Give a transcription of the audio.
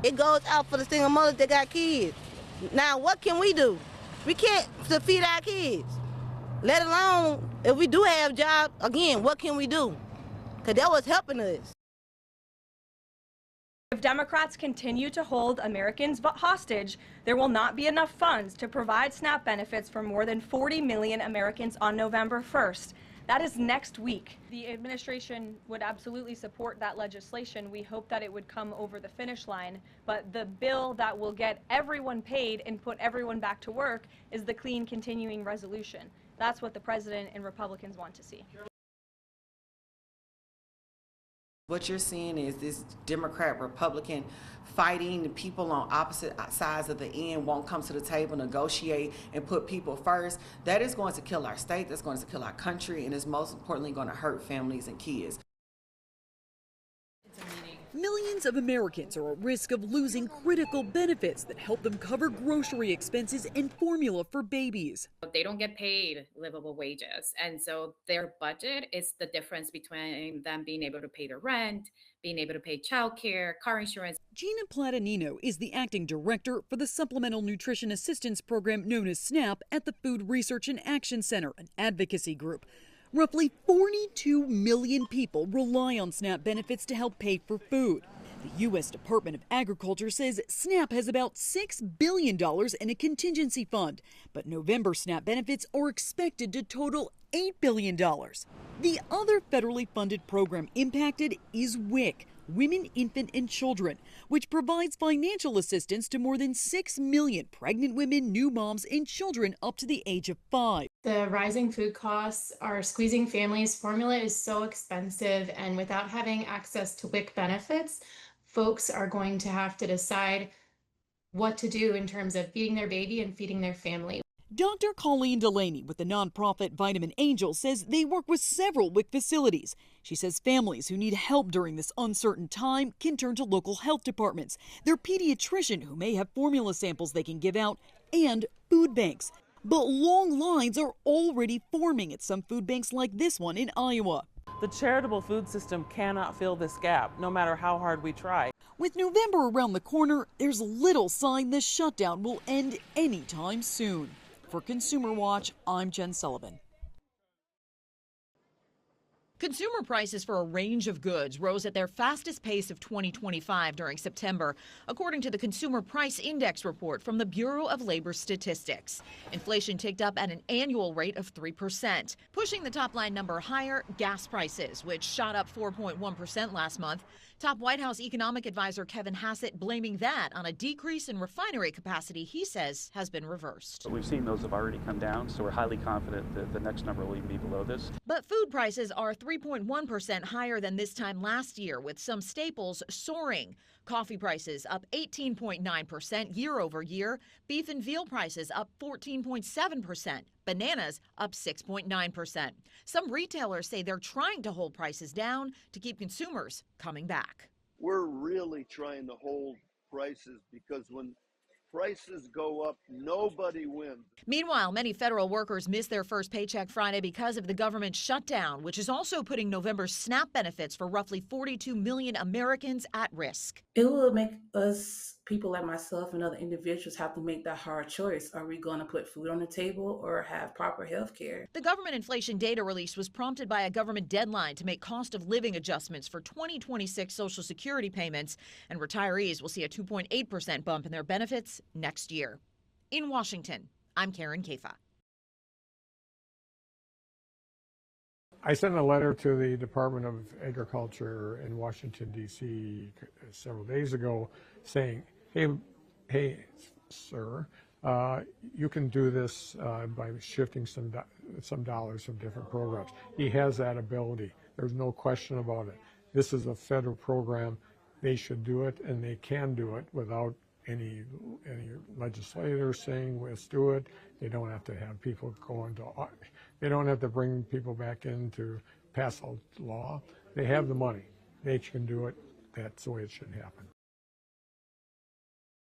It goes out for the single mothers that got kids. Now, what can we do? We can't feed our kids, let alone if we do have jobs. Again, what can we do? Because that was helping us. If Democrats continue to hold Americans hostage, there will not be enough funds to provide SNAP benefits for more than 40 million Americans on November 1st. That is next week. The administration would absolutely support that legislation. We hope that it would come over the finish line. But the bill that will get everyone paid and put everyone back to work is the clean continuing resolution. That's what the president and Republicans want to see. What you're seeing is this Democrat, Republican fighting. The people on opposite sides of the end won't come to the table, negotiate, and put people first. That is going to kill our state, that's going to kill our country, and is most importantly going to hurt families and kids. Millions of Americans are at risk of losing critical benefits that help them cover grocery expenses and formula for babies. They don't get paid livable wages, and so their budget is the difference between them being able to pay their rent, being able to pay childcare, car insurance. Gina Platanino is the acting director for the Supplemental Nutrition Assistance Program known as SNAP at the Food Research and Action Center, an advocacy group. Roughly 42 million people rely on SNAP benefits to help pay for food. The U.S. Department of Agriculture says SNAP has about $6 billion in a contingency fund, but November SNAP benefits are expected to total $8 billion. The other federally funded program impacted is WIC, Women, Infant, and Children, which provides financial assistance to more than 6 million pregnant women, new moms, and children up to the age of 5. The rising food costs are squeezing families. Formula is so expensive, and without having access to WIC benefits, folks are going to have to decide what to do in terms of feeding their baby and feeding their family. Dr. Colleen Delaney with the nonprofit Vitamin Angel says they work with several WIC facilities. She says families who need help during this uncertain time can turn to local health departments, their pediatrician who may have formula samples they can give out, and food banks. But long lines are already forming at some food banks like this one in Iowa. The charitable food system cannot fill this gap, no matter how hard we try. With November around the corner, there's little sign this shutdown will end anytime soon. For Consumer Watch, I'm Jen Sullivan. Consumer prices for a range of goods rose at their fastest pace of 2025 during September, according to the Consumer Price Index report from the Bureau of Labor Statistics. Inflation ticked up at an annual rate of 3%. Pushing the top line number higher, gas prices, which shot up 4.1% last month. Top White House economic advisor Kevin Hassett blaming that on a decrease in refinery capacity he says has been reversed. We've seen those have already come down, so we're highly confident that the next number will even be below this. But food prices are 3.1% higher than this time last year, with some staples soaring. Coffee prices up 18.9% year over year. Beef and veal prices up 14.7%. Bananas up 6.9%. Some retailers say they're trying to hold prices down to keep consumers coming back. We're really trying to hold prices because when prices go up, nobody wins. Meanwhile, many federal workers missed their first paycheck Friday because of the government shutdown, which is also putting November's SNAP benefits for roughly 42 million Americans at risk. It will make us, people like myself and other individuals, have to make that hard choice. Are we going to put food on the table or have proper health care? The government inflation data release was prompted by a government deadline to make cost of living adjustments for 2026 Social Security payments, and retirees will see a 2.8% bump in their benefits next year. In Washington, I'm Karen Kafa. I sent a letter to the Department of Agriculture in Washington, D.C. several days ago saying, hey, sir, you can do this by shifting some dollars from different programs. He has that ability. There's no question about it. This is a federal program. They should do it, and they can do it without any legislators saying let's do it. They don't have to have people they don't have to bring people back in to pass a law. They have the money. They can do it. That's the way it should happen.